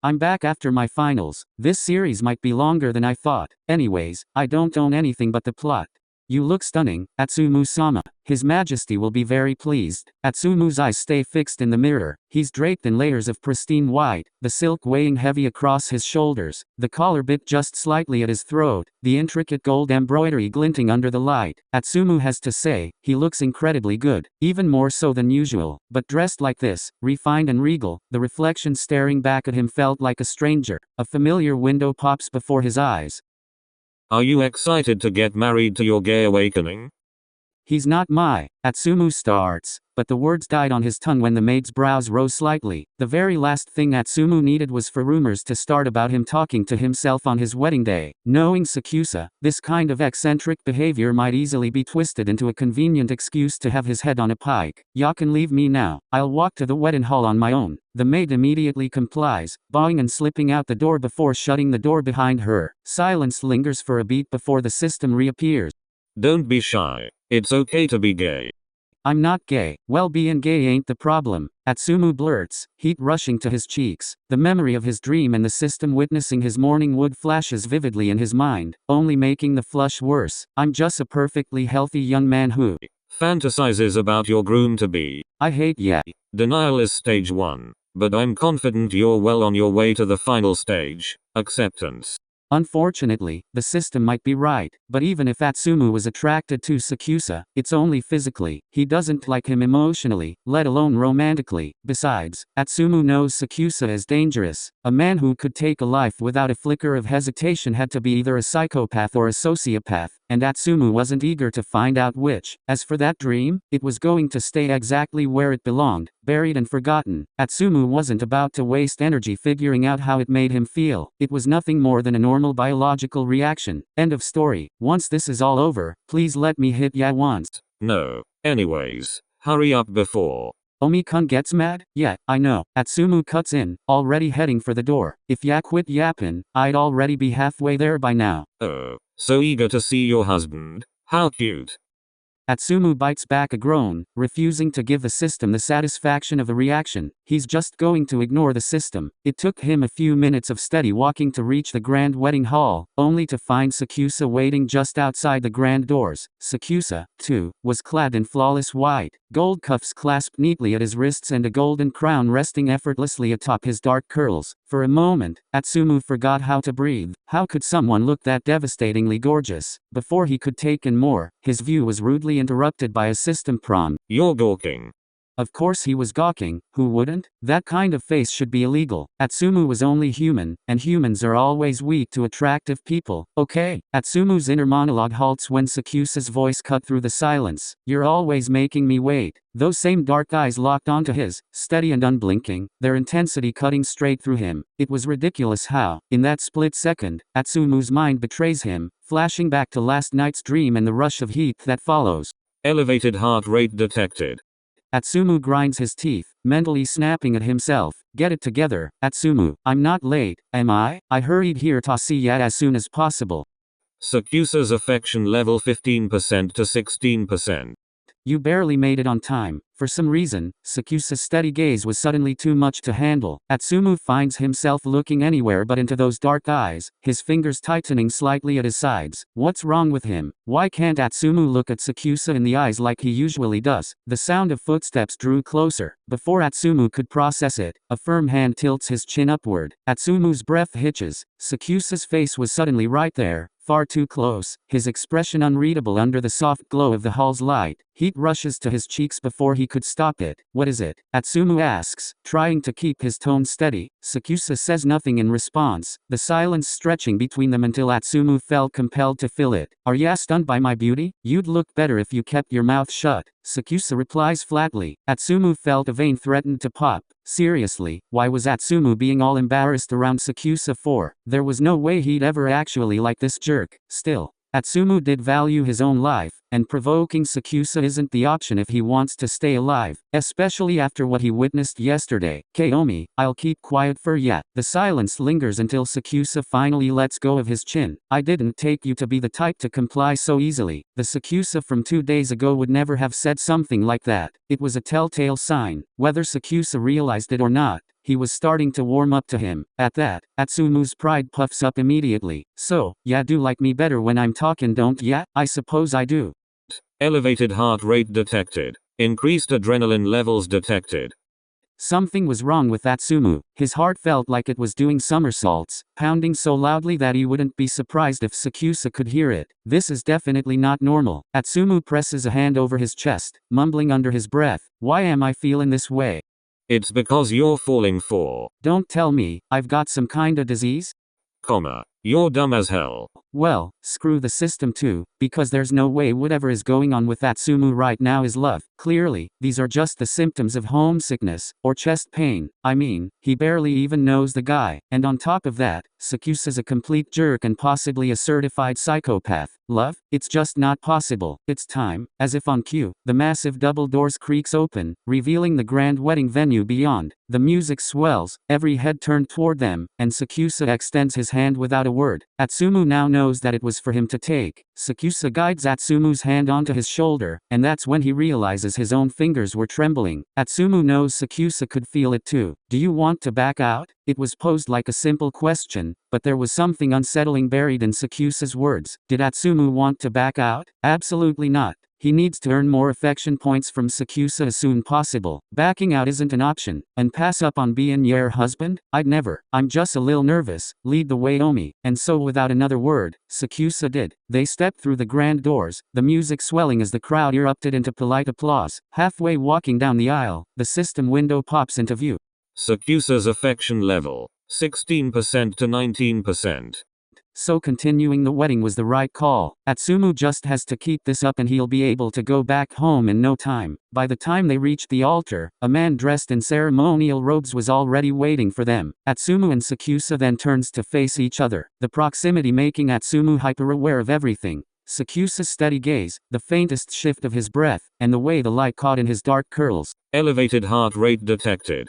I'm back after my finals. This series might be longer than I thought. Anyways, I don't own anything but the plot. You look stunning, Atsumu-sama. His Majesty will be very pleased. Atsumu's eyes stay fixed in the mirror. He's draped in layers of pristine white, the silk weighing heavy across his shoulders, the collar bit just slightly at his throat, the intricate gold embroidery glinting under the light. Atsumu has to say, he looks incredibly good, even more so than usual. But dressed like this, refined and regal, the reflection staring back at him felt like a stranger. A familiar window pops before his eyes. Are you excited to get married to your gay awakening? He's not my, Atsumu starts, but the words died on his tongue when the maid's brows rose slightly. The very last thing Atsumu needed was for rumors to start about him talking to himself on his wedding day. Knowing Sakusa, this kind of eccentric behavior might easily be twisted into a convenient excuse to have his head on a pike. "Ya can leave me now. I'll walk to the wedding hall on my own." The maid immediately complies, bowing and slipping out the door before shutting the door behind her. Silence lingers for a beat before the system reappears. Don't be shy. It's okay to be gay. I'm not gay. Well, being gay ain't the problem, Atsumu blurts, heat rushing to his cheeks. The memory of his dream and the system witnessing his morning wood flashes vividly in his mind, only making the flush worse. I'm just a perfectly healthy young man who fantasizes about your groom-to-be. I hate ya. Denial is stage 1, but I'm confident you're well on your way to the final stage, acceptance. Unfortunately, the system might be right, but even if Atsumu was attracted to Sakusa, it's only physically. He doesn't like him emotionally, let alone romantically. Besides, Atsumu knows Sakusa is dangerous. A man who could take a life without a flicker of hesitation had to be either a psychopath or a sociopath, and Atsumu wasn't eager to find out which. As for that dream, it was going to stay exactly where it belonged, buried and forgotten. Atsumu wasn't about to waste energy figuring out how it made him feel. It was nothing more than a normal biological reaction. End of story. Once this is all over, please let me hit ya once. No. Anyways, hurry up before Omi-kun gets mad? Yeah, I know. Atsumu cuts in, already heading for the door. If ya quit yappin', I'd already be halfway there by now. Oh, so eager to see your husband. How cute. Atsumu bites back a groan, refusing to give the system the satisfaction of a reaction. He's just going to ignore the system. It took him a few minutes of steady walking to reach the grand wedding hall, only to find Sakusa waiting just outside the grand doors. Sakusa, too, was clad in flawless white, gold cuffs clasped neatly at his wrists and a golden crown resting effortlessly atop his dark curls. For a moment, Atsumu forgot how to breathe. How could someone look that devastatingly gorgeous? Before he could take in more, his view was rudely interrupted by a system prompt. You're gawking. Of course he was gawking, who wouldn't? That kind of face should be illegal. Atsumu was only human, and humans are always weak to attractive people, okay? Atsumu's inner monologue halts when Sakusa's voice cut through the silence. You're always making me wait. Those same dark eyes locked onto his, steady and unblinking, their intensity cutting straight through him. It was ridiculous how, in that split second, Atsumu's mind betrays him, flashing back to last night's dream and the rush of heat that follows. Elevated heart rate detected. Atsumu grinds his teeth, mentally snapping at himself. Get it together, Atsumu. I'm not late, am I? I hurried here to see ya as soon as possible. Sakusa's affection level 15% to 16%. You barely made it on time. For some reason, Sakusa's steady gaze was suddenly too much to handle. Atsumu finds himself looking anywhere but into those dark eyes, his fingers tightening slightly at his sides. What's wrong with him? Why can't Atsumu look at Sakusa in the eyes like he usually does? The sound of footsteps drew closer. Before Atsumu could process it, a firm hand tilts his chin upward. Atsumu's breath hitches. Sakusa's face was suddenly right there, far too close, his expression unreadable under the soft glow of the hall's light. Heat rushes to his cheeks before he could stop it. What is it? Atsumu asks, trying to keep his tone steady. Sakusa says nothing in response, the silence stretching between them until Atsumu felt compelled to fill it. Are ya stunned by my beauty? You'd look better if you kept your mouth shut. Sakusa replies flatly. Atsumu felt a vein threatened to pop. Seriously, why was Atsumu being all embarrassed around Sakusa for? There was no way he'd ever actually like this jerk. Still, Atsumu did value his own life, and provoking Sakusa isn't the option if he wants to stay alive, especially after what he witnessed yesterday. Kaomi, I'll keep quiet for ya. The silence lingers until Sakusa finally lets go of his chin. I didn't take you to be the type to comply so easily. The Sakusa from 2 days ago would never have said something like that. It was a telltale sign. Whether Sakusa realized it or not, he was starting to warm up to him. At that, Atsumu's pride puffs up immediately. So, ya do like me better when I'm talking, don't ya? I suppose I do. Elevated heart rate detected. Increased adrenaline levels detected. Something was wrong with Atsumu. His heart felt like it was doing somersaults, pounding so loudly that he wouldn't be surprised if Sakusa could hear it. This is definitely not normal. Atsumu presses a hand over his chest, mumbling under his breath, "Why am I feeling this way? It's because you're falling for. Don't tell me, I've got some kinda disease? You're dumb as hell." Well, screw the system too, because there's no way whatever is going on with Atsumu right now is love. Clearly, these are just the symptoms of homesickness, or chest pain. I mean, he barely even knows the guy, and on top of that, Sakusa's a complete jerk and possibly a certified psychopath. Love? It's just not possible. It's time. As if on cue, the massive double doors creaks open, revealing the grand wedding venue beyond. The music swells, every head turned toward them, and Sakusa extends his hand without a word. Atsumu now knows that it was for him to take. Sakusa guides Atsumu's hand onto his shoulder, and that's when he realizes his own fingers were trembling. Atsumu knows Sakusa could feel it too. Do you want to back out? It was posed like a simple question, but there was something unsettling buried in Sakusa's words. Did Atsumu want to back out? Absolutely not. He needs to earn more affection points from Sakusa as soon possible. Backing out isn't an option. And pass up on being your husband? I'd never. I'm just a little nervous. Lead the way, Omi. And so without another word, Sakusa did. They stepped through the grand doors, the music swelling as the crowd erupted into polite applause. Halfway walking down the aisle, the system window pops into view. Sakusa's affection level, 16% to 19%. So continuing the wedding was the right call. Atsumu just has to keep this up and he'll be able to go back home in no time. By the time they reached the altar, a man dressed in ceremonial robes was already waiting for them. Atsumu and Sakusa then turns to face each other, the proximity making Atsumu hyper-aware of everything. Sakusa's steady gaze, the faintest shift of his breath, and the way the light caught in his dark curls. Elevated heart rate detected.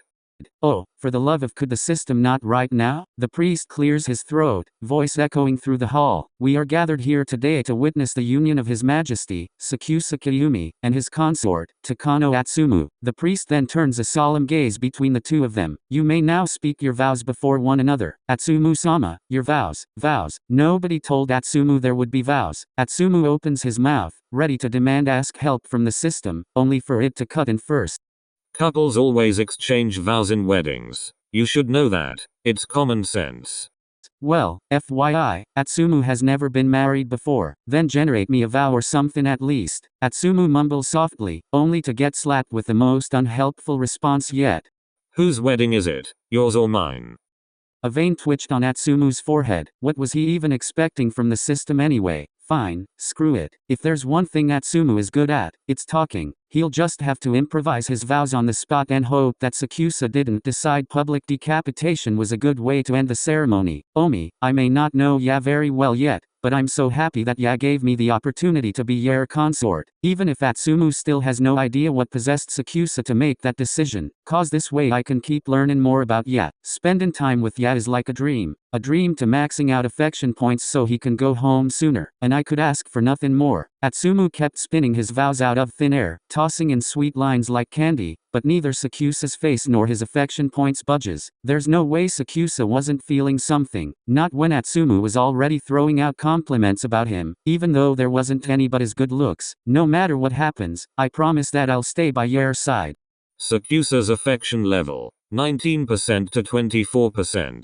Oh, for the love of, could the system not right now? The priest clears his throat, voice echoing through the hall. We are gathered here today to witness the union of His Majesty, Sakusa Kiyumi, and his consort, Takano Atsumu. The priest then turns a solemn gaze between the two of them. You may now speak your vows before one another. Atsumu-sama, your vows. Vows. Nobody told Atsumu there would be vows. Atsumu opens his mouth, ready to ask help from the system, only for it to cut in first. Couples always exchange vows in weddings. You should know that. It's common sense. Well, FYI, Atsumu has never been married before. Then generate me a vow or something at least. Atsumu mumbles softly, only to get slapped with the most unhelpful response yet. Whose wedding is it? Yours or mine? A vein twitched on Atsumu's forehead. What was he even expecting from the system anyway? Fine, screw it. If there's one thing Atsumu is good at, it's talking. He'll just have to improvise his vows on the spot and hope that Sakusa didn't decide public decapitation was a good way to end the ceremony. Omi, I may not know ya very well yet, but I'm so happy that ya gave me the opportunity to be your consort. Even if Atsumu still has no idea what possessed Sakusa to make that decision, cause this way I can keep learning more about ya. Spending time with ya is like a dream to maxing out affection points so he can go home sooner, and I could ask for nothing more. Atsumu kept spinning his vows out of thin air, tossing in sweet lines like candy, but neither Sakusa's face nor his affection points budges. There's no way Sakusa wasn't feeling something, not when Atsumu was already throwing out compliments about him, even though there wasn't any but his good looks. No matter what happens, I promise that I'll stay by your side. Sakusa's affection level, 19% to 24%.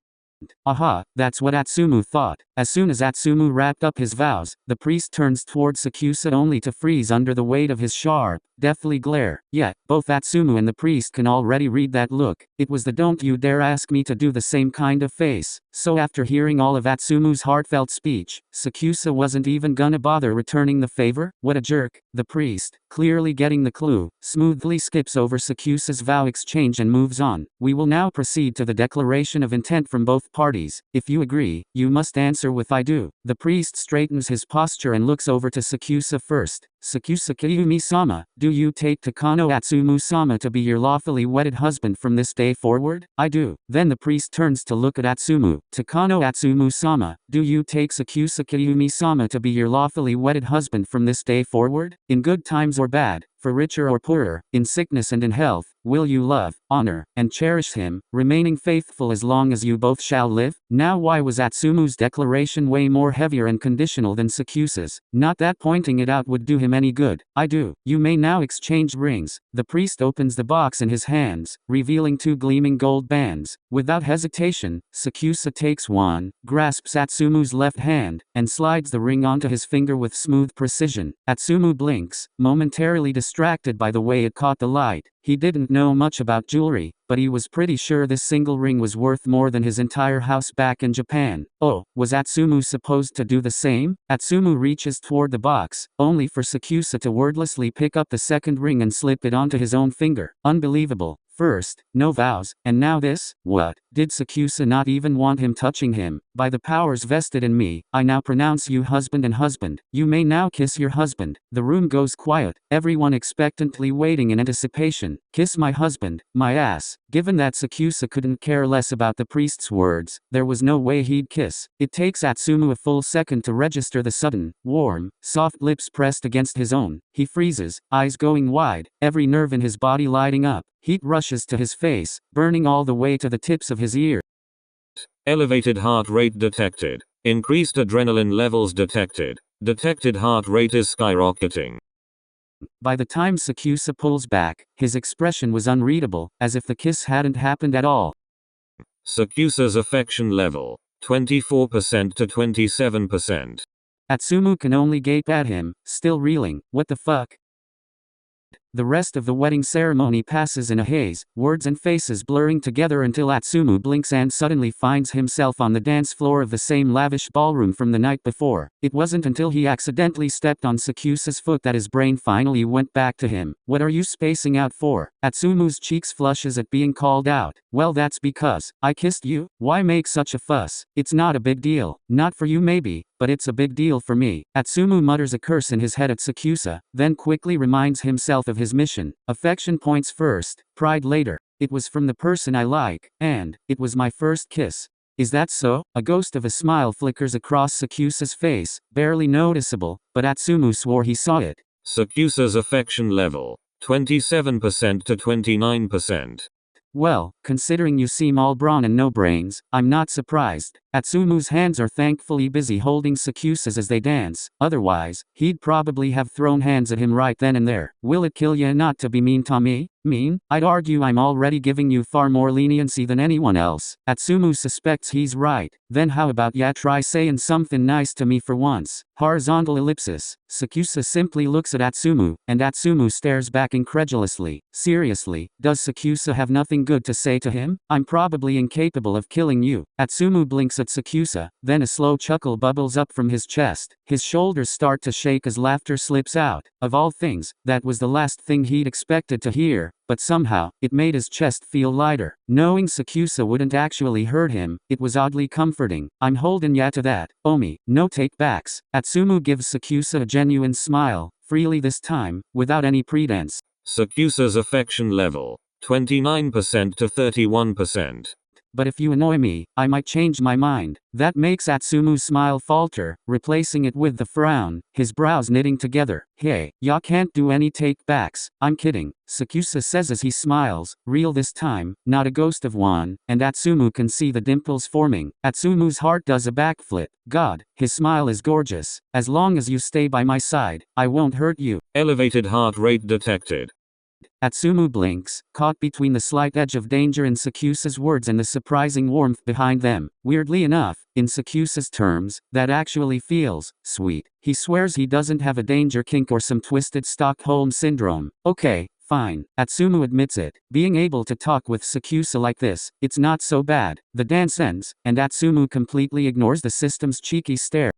Aha, that's what Atsumu thought. As soon as Atsumu wrapped up his vows, the priest turns toward Sakusa only to freeze under the weight of his sharp, deathly glare. Yet, both Atsumu and the priest can already read that look. It was the "don't you dare ask me to do the same" kind of face. So after hearing all of Atsumu's heartfelt speech, Sakusa wasn't even gonna bother returning the favor? What a jerk. The priest, clearly getting the clue, smoothly skips over Sakusa's vow exchange and moves on. We will now proceed to the declaration of intent from both parties. If you agree, you must answer with "I do." The priest straightens his posture and looks over to Sakusa first. Sakusa Kiyumi-sama, do you take Takano Atsumu-sama to be your lawfully wedded husband from this day forward? I do. Then the priest turns to look at Atsumu. Takano Atsumu-sama, do you take Sakusa Kiyumi-sama to be your lawfully wedded husband from this day forward? In good times or bad, for richer or poorer, in sickness and in health, will you love, honor, and cherish him, remaining faithful as long as you both shall live? Now why was Atsumu's declaration way more heavier and conditional than Sakusa's? Not that pointing it out would do him any good. I do. You may now exchange rings. The priest opens the box in his hands, revealing 2 gleaming gold bands. Without hesitation, Sakusa takes one, grasps Atsumu's left hand, and slides the ring onto his finger with smooth precision. Atsumu blinks, momentarily distracted by the way it caught the light. He didn't know much about jewelry, but he was pretty sure this single ring was worth more than his entire house back in Japan. Oh, was Atsumu supposed to do the same? Atsumu reaches toward the box, only for Sakusa to wordlessly pick up the second ring and slip it onto his own finger. Unbelievable. First, no vows, and now this? What? Did Sakusa not even want him touching him? By the powers vested in me, I now pronounce you husband and husband. You may now kiss your husband. The room goes quiet, everyone expectantly waiting in anticipation. Kiss my husband, my ass. Given that Sakusa couldn't care less about the priest's words, there was no way he'd kiss. It takes Atsumu a full second to register the sudden, warm, soft lips pressed against his own. He freezes, eyes going wide, every nerve in his body lighting up. Heat rushes to his face, burning all the way to the tips of his ears. Elevated heart rate detected. Increased adrenaline levels detected. Detected heart rate is skyrocketing. By the time Sakusa pulls back, his expression was unreadable, as if the kiss hadn't happened at all. Sakusa's affection level, 24% to 27%. Atsumu can only gape at him, still reeling. What the fuck? The rest of the wedding ceremony passes in a haze, words and faces blurring together until Atsumu blinks and suddenly finds himself on the dance floor of the same lavish ballroom from the night before. It wasn't until he accidentally stepped on Sakusa's foot that his brain finally went back to him. What are you spacing out for? Atsumu's cheeks flushes at being called out. Well, that's because I kissed you. Why make such a fuss? It's not a big deal. Not for you maybe, but it's a big deal for me. Atsumu mutters a curse in his head at Sakusa, then quickly reminds himself of his mission. Affection points first, pride later. It was from the person I like, and it was my first kiss. Is that so? A ghost of a smile flickers across Sakusa's face, barely noticeable, but Atsumu swore he saw it. Sakusa's affection level, 27% to 29%. Well, considering you seem all brawn and no brains, I'm not surprised. Atsumu's hands are thankfully busy holding Sakusa's as they dance, otherwise, he'd probably have thrown hands at him right then and there. Will it kill ya not to be mean to me? Mean? I'd argue I'm already giving you far more leniency than anyone else. Atsumu suspects he's right. Then how about ya try saying something nice to me for once? Horizontal ellipsis. Sakusa simply looks at Atsumu, and Atsumu stares back incredulously. Seriously, does Sakusa have nothing good to say to him? I'm probably incapable of killing you. Atsumu blinks at Sakusa, then a slow chuckle bubbles up from his chest. His shoulders start to shake as laughter slips out. Of all things, that was the last thing he'd expected to hear, but somehow, it made his chest feel lighter. Knowing Sakusa wouldn't actually hurt him, it was oddly comforting. I'm holding ya to that, Omi, no take-backs. Atsumu gives Sakusa a genuine smile, freely this time, without any pretense. Sakusa's affection level, 29% to 31%. But if you annoy me, I might change my mind. That makes Atsumu's smile falter, replacing it with the frown, his brows knitting together. Hey, ya can't do any take-backs. I'm kidding, Sakusa says as he smiles, real this time, not a ghost of one, and Atsumu can see the dimples forming. Atsumu's heart does a backflip. God, his smile is gorgeous. As long as you stay by my side, I won't hurt you. Elevated heart rate detected. Atsumu blinks, caught between the slight edge of danger in Sakusa's words and the surprising warmth behind them. Weirdly enough, in Sakusa's terms, that actually feels sweet. He swears he doesn't have a danger kink or some twisted Stockholm syndrome. Okay, fine. Atsumu admits it. Being able to talk with Sakusa like this, it's not so bad. The dance ends, and Atsumu completely ignores the system's cheeky stare.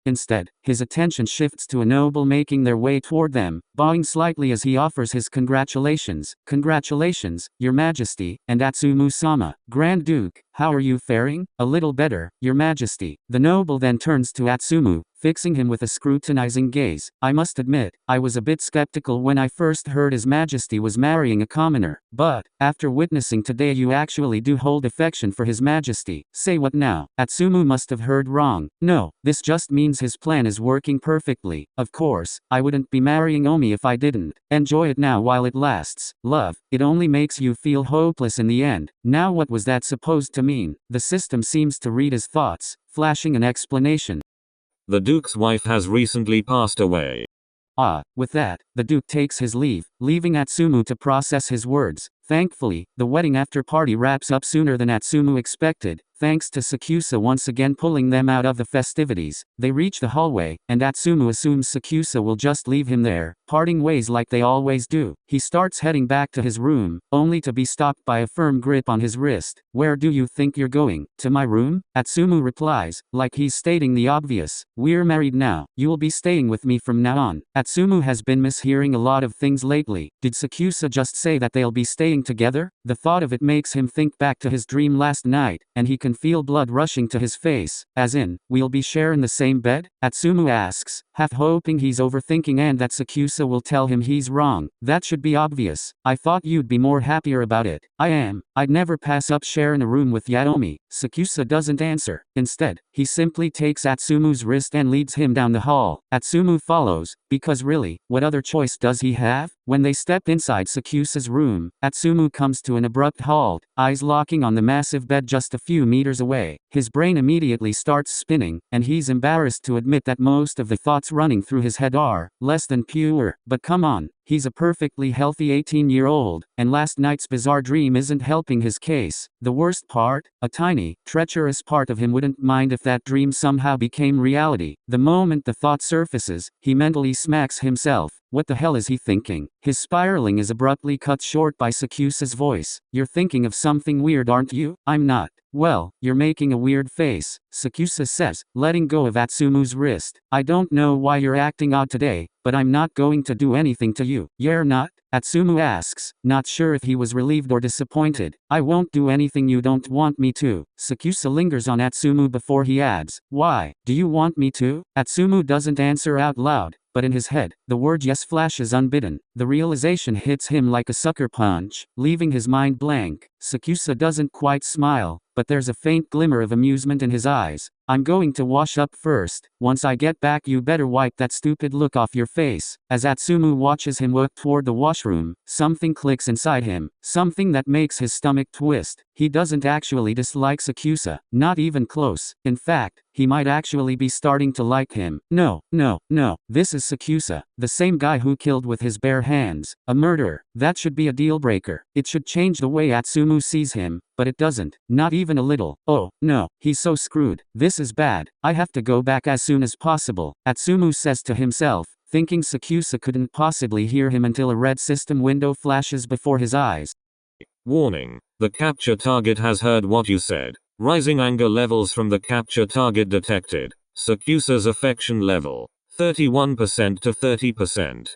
Instead, his attention shifts to a noble making their way toward them, bowing slightly as he offers his congratulations. Congratulations, Your Majesty, and Atsumu-sama. Grand Duke, how are you faring? A little better, Your Majesty. The noble then turns to Atsumu, fixing him with a scrutinizing gaze. I must admit, I was a bit skeptical when I first heard His Majesty was marrying a commoner. But, after witnessing today you actually do hold affection for His Majesty. Say what now? Atsumu must have heard wrong. No, this just means his plan is working perfectly. Of course, I wouldn't be marrying Omi if I didn't. Enjoy it now while it lasts. Love, it only makes you feel hopeless in the end. Now what was that supposed to mean? The system seems to read his thoughts, flashing an explanation. The Duke's wife has recently passed away. With that, the Duke takes his leave, leaving Atsumu to process his words. Thankfully, the wedding after party wraps up sooner than Atsumu expected, thanks to Sakusa once again pulling them out of the festivities. They reach the hallway, and Atsumu assumes Sakusa will just leave him there, parting ways like they always do. He starts heading back to his room, only to be stopped by a firm grip on his wrist. Where do you think you're going? To my room? Atsumu replies, like he's stating the obvious. We're married now. You'll be staying with me from now on. Atsumu has been mishearing a lot of things lately. Did Sakusa just say that they'll be staying together? The thought of it makes him think back to his dream last night, and he can feel blood rushing to his face. As in, we'll be sharing the same bed? Atsumu asks, half hoping he's overthinking and that Sakusa will tell him he's wrong. That should be obvious. I thought you'd be more happier about it. I am. I'd never pass up sharing a room with Yaomi. Sakusa doesn't answer. Instead, he simply takes Atsumu's wrist and leads him down the hall. Atsumu follows, because really, what other choice does he have? When they step inside Sakusa's room, Atsumu comes to an abrupt halt, eyes locking on the massive bed just a few meters away. His brain immediately starts spinning, and he's embarrassed to admit that most of the thoughts running through his head are less than pure. But come on. He's a perfectly healthy 18-year-old, and last night's bizarre dream isn't helping his case. The worst part? A tiny, treacherous part of him wouldn't mind if that dream somehow became reality. The moment the thought surfaces, he mentally smacks himself. What the hell is he thinking? His spiraling is abruptly cut short by Sakusa's voice. You're thinking of something weird, aren't you? I'm not. Well, you're making a weird face, Sakusa says, letting go of Atsumu's wrist. I don't know why you're acting odd today, but I'm not going to do anything to you. You're not? Atsumu asks, not sure if he was relieved or disappointed. I won't do anything you don't want me to. Sakusa lingers on Atsumu before he adds, why? Do you want me to? Atsumu doesn't answer out loud, but in his head, the word yes flashes unbidden. The realization hits him like a sucker punch, leaving his mind blank. Sakusa doesn't quite smile, but there's a faint glimmer of amusement in his eyes. I'm going to wash up first. Once I get back you better wipe that stupid look off your face. As Atsumu watches him walk toward the washroom, something clicks inside him, something that makes his stomach twist. He doesn't actually dislike Sakusa, not even close. In fact, he might actually be starting to like him. No, this is Sakusa, the same guy who killed with his bare hands. A murderer. That should be a deal breaker. It should change the way Atsumu sees him, but it doesn't. Not even a little. Oh, no, he's so screwed. This is bad. I have to go back as soon as possible, Atsumu says to himself, thinking Sakusa couldn't possibly hear him until a red system window flashes before his eyes. Warning. The capture target has heard what you said. Rising anger levels from the capture target detected. Sakusa's affection level. 31% to 30%.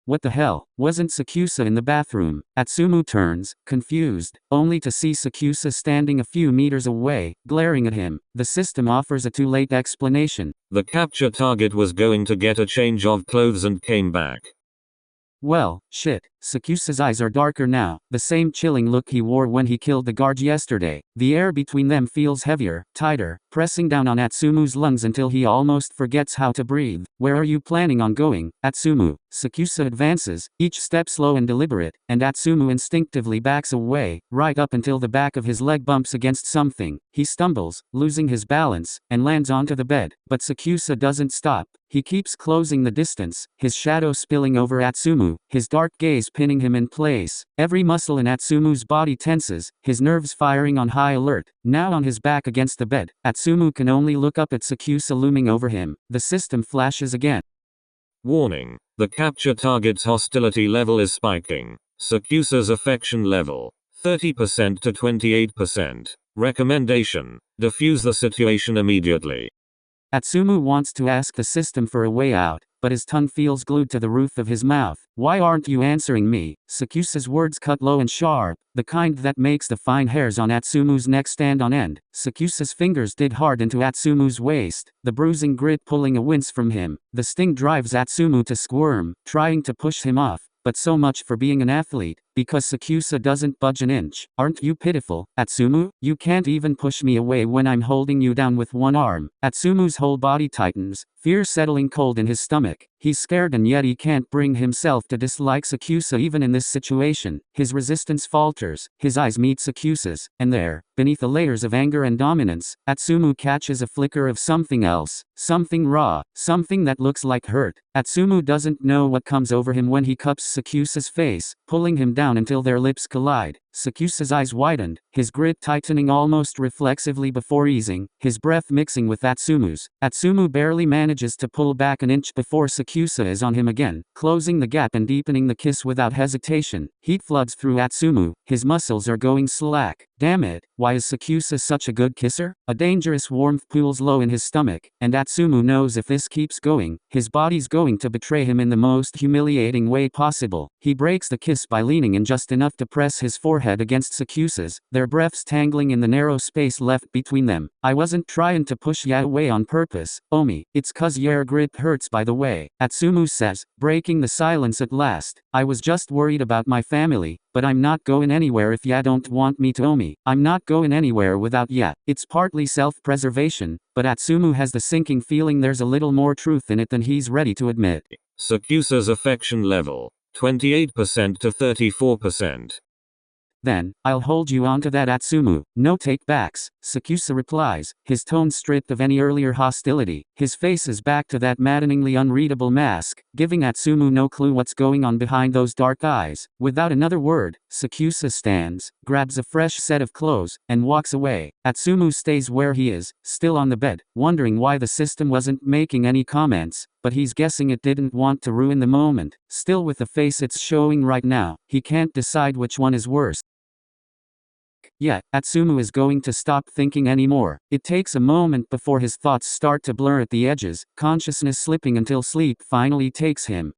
What the hell? Wasn't Sakusa in the bathroom? Atsumu turns, confused, only to see Sakusa standing a few meters away, glaring at him. The system offers a too late explanation. The capture target was going to get a change of clothes and came back. Well, shit. Sakusa's eyes are darker now, the same chilling look he wore when he killed the guard yesterday. The air between them feels heavier, tighter, pressing down on Atsumu's lungs until he almost forgets how to breathe. Where are you planning on going, Atsumu? Sakusa advances, each step slow and deliberate, and Atsumu instinctively backs away, right up until the back of his leg bumps against something. He stumbles, losing his balance, and lands onto the bed, but Sakusa doesn't stop. He keeps closing the distance, his shadow spilling over Atsumu, his dark gaze pinning him in place. Every muscle in Atsumu's body tenses, his nerves firing on high alert. Now on his back against the bed, Atsumu can only look up at Sakusa looming over him. The system flashes again. Warning. The capture target's hostility level is spiking. Sakusa's affection level. 30% to 28%. Recommendation. Defuse the situation immediately. Atsumu wants to ask the system for a way out, but his tongue feels glued to the roof of his mouth. Why aren't you answering me? Sakusa's words cut low and sharp, the kind that makes the fine hairs on Atsumu's neck stand on end. Sakusa's fingers dig hard into Atsumu's waist, the bruising grip pulling a wince from him. The sting drives Atsumu to squirm, trying to push him off. But so much for being an athlete, because Sakusa doesn't budge an inch. Aren't you pitiful, Atsumu? You can't even push me away when I'm holding you down with one arm. Atsumu's whole body tightens, fear settling cold in his stomach. He's scared and yet he can't bring himself to dislike Sakusa even in this situation. His resistance falters, his eyes meet Sakusa's, and there, beneath the layers of anger and dominance, Atsumu catches a flicker of something else, something raw, something that looks like hurt. Atsumu doesn't know what comes over him when he cups Sakusa's face, pulling him down until their lips collide. Sakusa's eyes widened, his grip tightening almost reflexively before easing, his breath mixing with Atsumu's. Atsumu barely manages to pull back an inch before Sakusa is on him again, closing the gap and deepening the kiss without hesitation. Heat floods through Atsumu, his muscles are going slack. Damn it, why is Sakusa such a good kisser? A dangerous warmth pools low in his stomach, and Atsumu knows if this keeps going, his body's going to betray him in the most humiliating way possible. He breaks the kiss by leaning in just enough to press his forehead against Sakusa's, their breaths tangling in the narrow space left between them. I wasn't trying to push ya away on purpose, Omi. It's cause your grip hurts by the way, Atsumu says, breaking the silence at last. I was just worried about my family, but I'm not going anywhere if ya don't want me to, Omi. I'm not going anywhere without ya. It's partly self-preservation, but Atsumu has the sinking feeling there's a little more truth in it than he's ready to admit. Sakusa's affection level, 28% to 34%. Then, I'll hold you onto that, Atsumu. No take-backs, Sakusa replies, his tone stripped of any earlier hostility. His face is back to that maddeningly unreadable mask, giving Atsumu no clue what's going on behind those dark eyes. Without another word, Sakusa stands, grabs a fresh set of clothes, and walks away. Atsumu stays where he is, still on the bed, wondering why the system wasn't making any comments, but he's guessing it didn't want to ruin the moment. Still with the face it's showing right now, he can't decide which one is worse. Yeah, Atsumu is going to stop thinking anymore. It takes a moment before his thoughts start to blur at the edges, consciousness slipping until sleep finally takes him.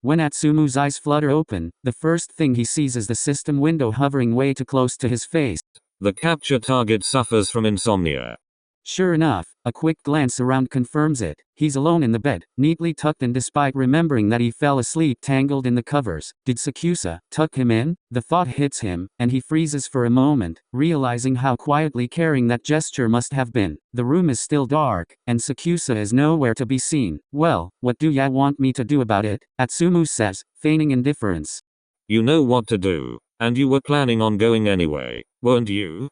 When Atsumu's eyes flutter open, the first thing he sees is the system window hovering way too close to his face. The capture target suffers from insomnia. Sure enough, a quick glance around confirms it. He's alone in the bed, neatly tucked in despite remembering that he fell asleep tangled in the covers. Did Sakusa tuck him in? The thought hits him, and he freezes for a moment, realizing how quietly caring that gesture must have been. The room is still dark, and Sakusa is nowhere to be seen. Well, what do ya want me to do about it? Atsumu says, feigning indifference. You know what to do, and you were planning on going anyway, weren't you?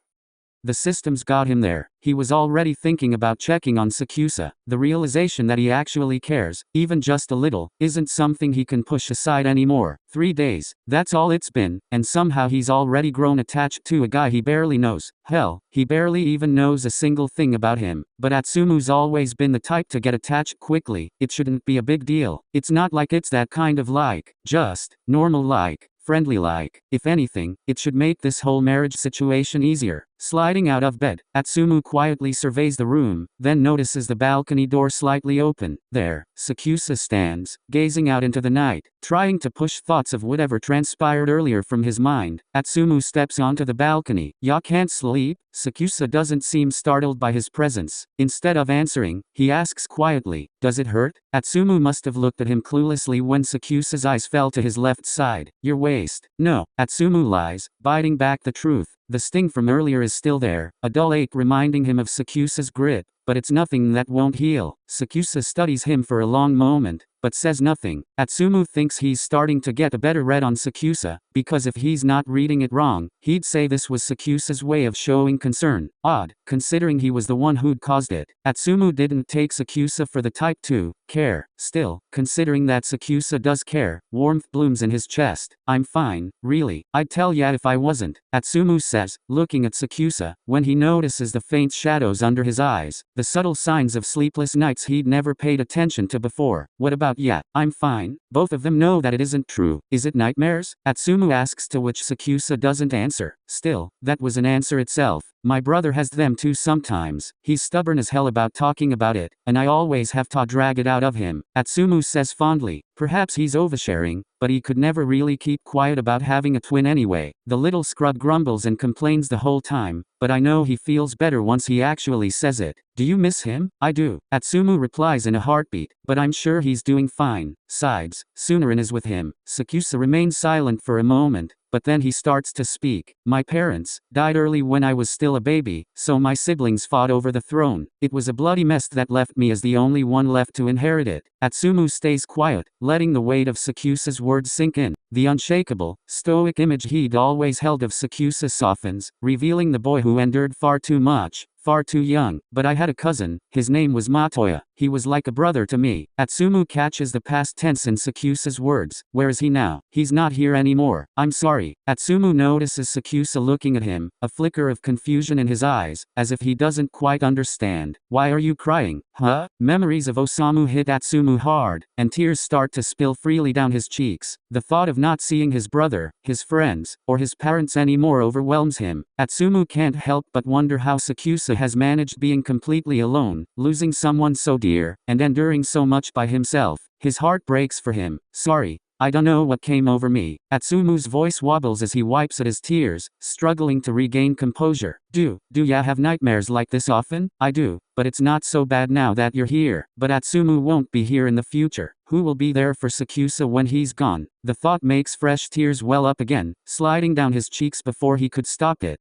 The system's got him there. He was already thinking about checking on Sakusa. The realization that he actually cares, even just a little, isn't something he can push aside anymore. 3 days, that's all it's been, and somehow he's already grown attached to a guy he barely knows. Hell, he barely even knows a single thing about him. But Atsumu's always been the type to get attached quickly. It shouldn't be a big deal. It's not like it's that kind of like, just, normal like, friendly like. If anything, it should make this whole marriage situation easier. Sliding out of bed, Atsumu quietly surveys the room, then notices the balcony door slightly open. There, Sakusa stands, gazing out into the night, trying to push thoughts of whatever transpired earlier from his mind. Atsumu steps onto the balcony. Ya can't sleep? Sakusa doesn't seem startled by his presence. Instead of answering, he asks quietly, does it hurt? Atsumu must have looked at him cluelessly when Sakusa's eyes fell to his left side. Your waist. No. Atsumu lies, biting back the truth. The sting from earlier is still there, a dull ache reminding him of Sakusa's grip, but it's nothing that won't heal. Sakusa studies him for a long moment, but says nothing. Atsumu thinks he's starting to get a better read on Sakusa, because if he's not reading it wrong, he'd say this was Sakusa's way of showing concern. Odd, considering he was the one who'd caused it. Atsumu didn't take Sakusa for the type to care. Still, considering that Sakusa does care, warmth blooms in his chest. I'm fine, really. I'd tell ya if I wasn't, Atsumu says, looking at Sakusa, when he notices the faint shadows under his eyes, the subtle signs of sleepless nights he'd never paid attention to before. What about ya? I'm fine. Both of them know that it isn't true. Is it nightmares? Atsumu asks, to which Sakusa doesn't answer. Still, that was an answer itself. My brother has them too sometimes. He's stubborn as hell about talking about it, and I always have to drag it out of him. Atsumu says fondly. Perhaps he's oversharing, but he could never really keep quiet about having a twin anyway. The little scrub grumbles and complains the whole time, but I know he feels better once he actually says it. Do you miss him? I do. Atsumu replies in a heartbeat, but I'm sure he's doing fine. Sides. Tsunerin is with him. Sakusa remains silent for a moment, but then he starts to speak. My parents died early when I was still a baby, so my siblings fought over the throne. It was a bloody mess that left me as the only one left to inherit it. Atsumu stays quiet, letting the weight of Sakusa's words sink in. The unshakable, stoic image he'd always held of Sakusa softens, revealing the boy who endured far too much, far too young. But I had a cousin, his name was Matoya. He was like a brother to me. Atsumu catches the past tense in Sakusa's words. Where is he now? He's not here anymore. I'm sorry. Atsumu notices Sakusa looking at him, a flicker of confusion in his eyes, as if he doesn't quite understand. Why are you crying? Huh? Memories of Osamu hit Atsumu hard, and tears start to spill freely down his cheeks. The thought of not seeing his brother, his friends, or his parents anymore overwhelms him. Atsumu can't help but wonder how Sakusa has managed being completely alone, losing someone so dear, and enduring so much by himself. His heart breaks for him. Sorry. I don't know what came over me. Atsumu's voice wobbles as he wipes at his tears, struggling to regain composure. Do ya have nightmares like this often? I do, but it's not so bad now that you're here. But Atsumu won't be here in the future. Who will be there for Sakusa when he's gone? The thought makes fresh tears well up again, sliding down his cheeks before he could stop it.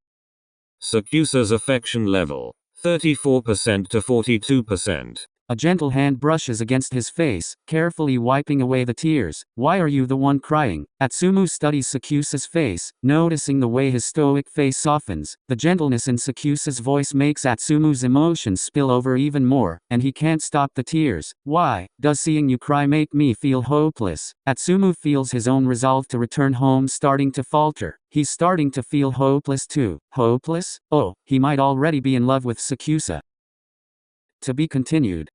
Sakusa's affection level, 34% to 42%. A gentle hand brushes against his face, carefully wiping away the tears. Why are you the one crying? Atsumu studies Sakusa's face, noticing the way his stoic face softens. The gentleness in Sakusa's voice makes Atsumu's emotions spill over even more, and he can't stop the tears. Why does seeing you cry make me feel hopeless? Atsumu feels his own resolve to return home starting to falter. He's starting to feel hopeless too. Hopeless? Oh, he might already be in love with Sakusa. To be continued.